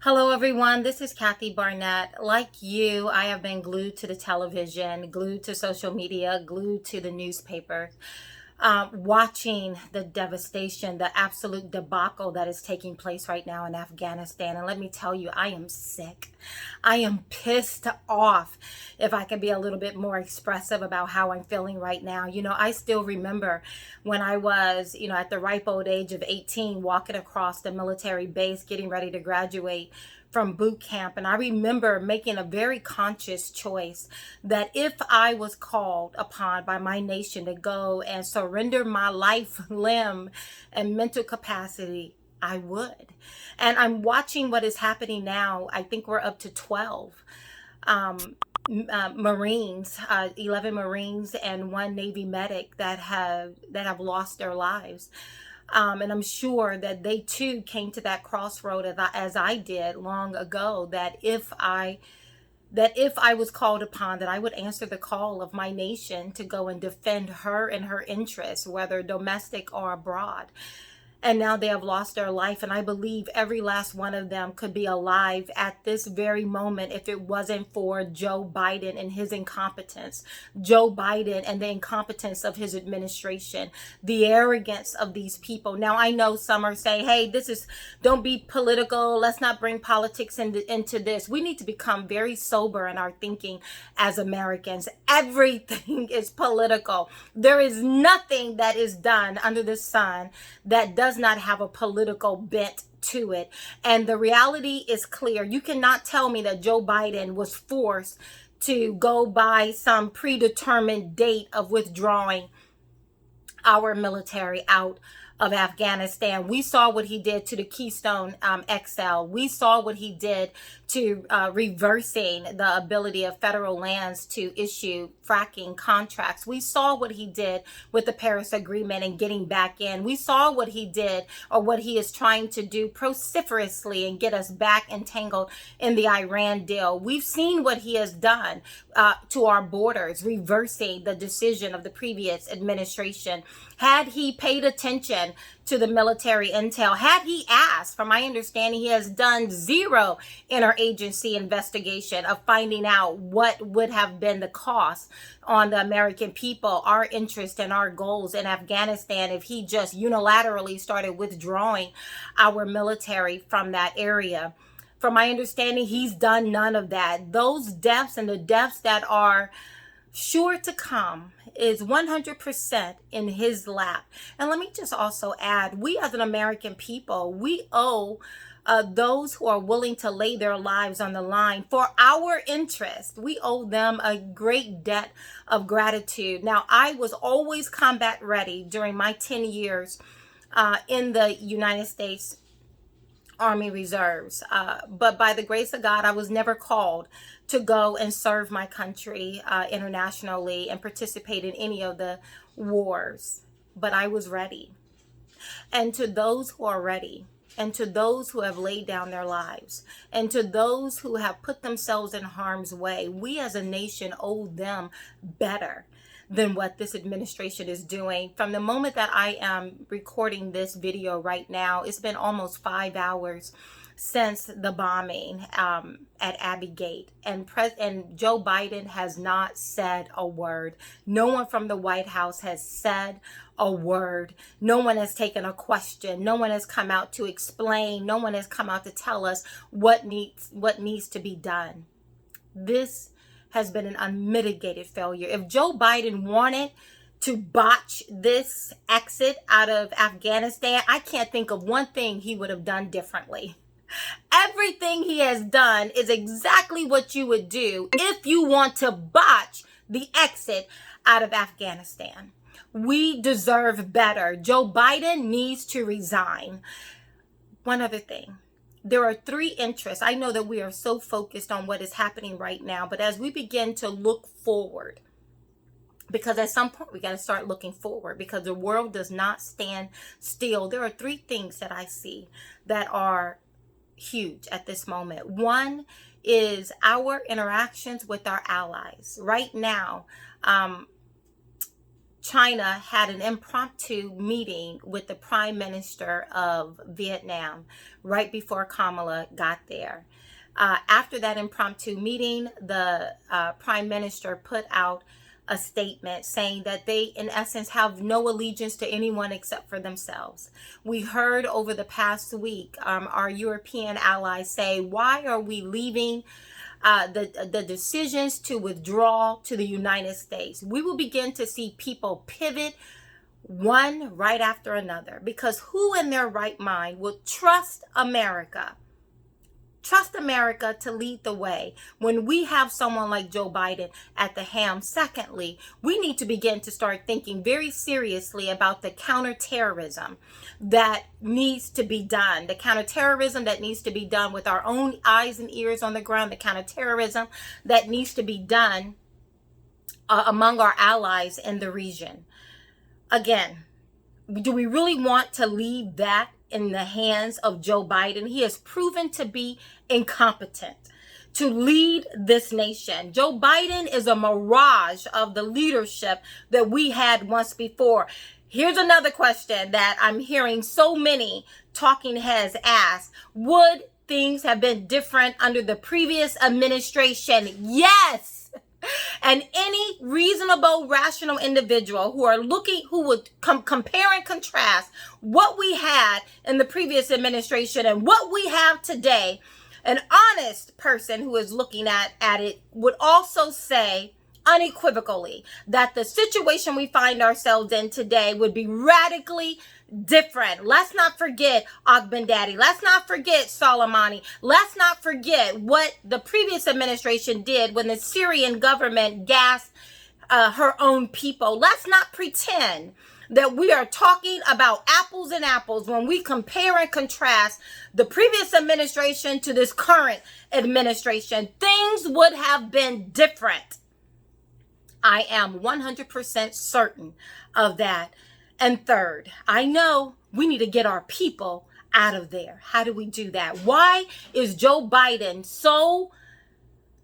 Hello, everyone. This is Kathy Barnette. Like you, I have been glued to the television, glued to social media, glued to the newspaper, watching the devastation, the absolute debacle that is taking place right now in Afghanistan. And let me tell you, I am sick. I am pissed off, if I can be a little bit more expressive about how I'm feeling right now. I still remember when I was, at the ripe old age of 18, walking across the military base, getting ready to graduate from boot camp. And I remember making a very conscious choice that if I was called upon by my nation to go and surrender my life, limb, and mental capacity, I would. And I'm watching what is happening now. I think we're up to 12 Marines, 11 Marines and one Navy medic that have lost their lives. And I'm sure that they too came to that crossroad as I did long ago, that if I was called upon, that I would answer the call of my nation to go and defend her and her interests, whether domestic or abroad. And now they have lost their life. And I believe every last one of them could be alive at this very moment if it wasn't for Joe Biden and his incompetence. Joe Biden and the incompetence of his administration, the arrogance of these people. Now, I know some are saying, hey, don't be political. Let's not bring politics into this. We need to become very sober in our thinking as Americans. Everything is political. There is nothing that is done under the sun that does not have a political bent to it. And the reality is clear. You cannot tell me that Joe Biden was forced to go by some predetermined date of withdrawing our military out of Afghanistan. We saw what he did to the Keystone XL. We saw what he did to reversing the ability of federal lands to issue fracking contracts. We saw what he did with the Paris Agreement and getting back in. We saw what he did, or what he is trying to do vociferously and get us back entangled in the Iran deal. We've seen what he has done to our borders, reversing the decision of the previous administration. Had he paid attention to the military intel, had he asked, from my understanding, he has done zero interagency investigation of finding out what would have been the cost on the American people, our interest and our goals in Afghanistan, if he just unilaterally started withdrawing our military from that area. From my understanding, he's done none of that. Those deaths and the deaths that are sure to come is 100% in his lap. And let me just also add, we as an American people, we owe those who are willing to lay their lives on the line for our interest, we owe them a great debt of gratitude. Now, I was always combat ready during my 10 years in the United States Army Reserves. But by the grace of God, I was never called to go and serve my country internationally and participate in any of the wars. But I was ready. And to those who are ready, and to those who have laid down their lives, and to those who have put themselves in harm's way, we as a nation owe them better than what this administration is doing. From the moment that I am recording this video right now, it's been almost 5 hours since the bombing at Abbey Gate, and Joe Biden has not said a word. No one from the White House has said a word. No one has taken a question. No one has come out to explain. No one has come out to tell us what needs to be done. This has been an unmitigated failure. If Joe Biden wanted to botch this exit out of Afghanistan, I can't think of one thing he would have done differently. Everything he has done is exactly what you would do if you want to botch the exit out of Afghanistan. We deserve better. Joe Biden needs to resign. One other thing. There are three interests. I know that we are so focused on what is happening right now, but as we begin to look forward, because at some point we got to start looking forward, because the world does not stand still. There are three things that I see that are huge at this moment. One is our interactions with our allies. Right now, China had an impromptu meeting with the Prime Minister of Vietnam right before Kamala got there. After that impromptu meeting, the Prime Minister put out a statement saying that they, in essence, have no allegiance to anyone except for themselves. We heard over the past week our European allies say, why are we leaving the decisions to withdraw to the United States? We will begin to see people pivot one right after another, because who in their right mind will trust America? Trust America to lead the way when we have someone like Joe Biden at the helm. Secondly, we need to begin to start thinking very seriously about the counterterrorism that needs to be done. The counterterrorism that needs to be done with our own eyes and ears on the ground. The counterterrorism that needs to be done among our allies in the region. Again, do we really want to leave that in the hands of Joe Biden? He has proven to be incompetent to lead this nation. Joe Biden is a mirage of the leadership that we had once before. Here's another question that I'm hearing so many talking heads ask. Would things have been different under the previous administration? Yes. And any reasonable, rational individual who would compare and contrast what we had in the previous administration and what we have today, an honest person who is looking at it would also say unequivocally that the situation we find ourselves in today would be radically different. Let's not forget Daddy. Let's not forget Soleimani. Let's not forget what the previous administration did when the Syrian government gassed her own people. Let's not pretend that we are talking about apples and apples when we compare and contrast the previous administration to this current administration. Things would have been different. I am 100% certain of that. And third, I know we need to get our people out of there. How do we do that? Why is Joe Biden so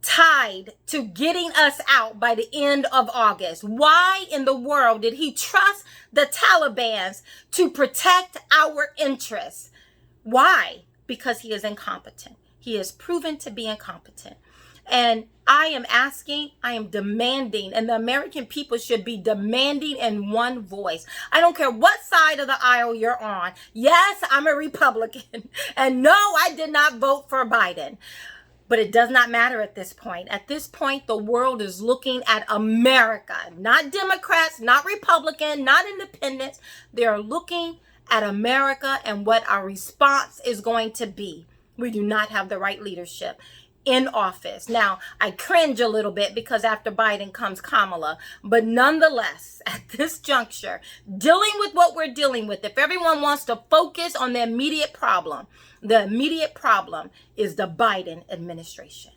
tied to getting us out by the end of August? Why in the world did he trust the Taliban to protect our interests? Why? Because he is incompetent. He has proven to be incompetent. And I am demanding, and the American people should be demanding in one voice. I don't care what side of the aisle you're on. Yes, I'm a Republican. And no, I did not vote for Biden. But it does not matter at this point. At this point, the world is looking at America, not Democrats, not Republican, not independents. They are looking at America and what our response is going to be. We do not have the right leadership in office. Now, I cringe a little bit because after Biden comes Kamala, but nonetheless, at this juncture, dealing with what we're dealing with, if everyone wants to focus on the immediate problem is the Biden administration.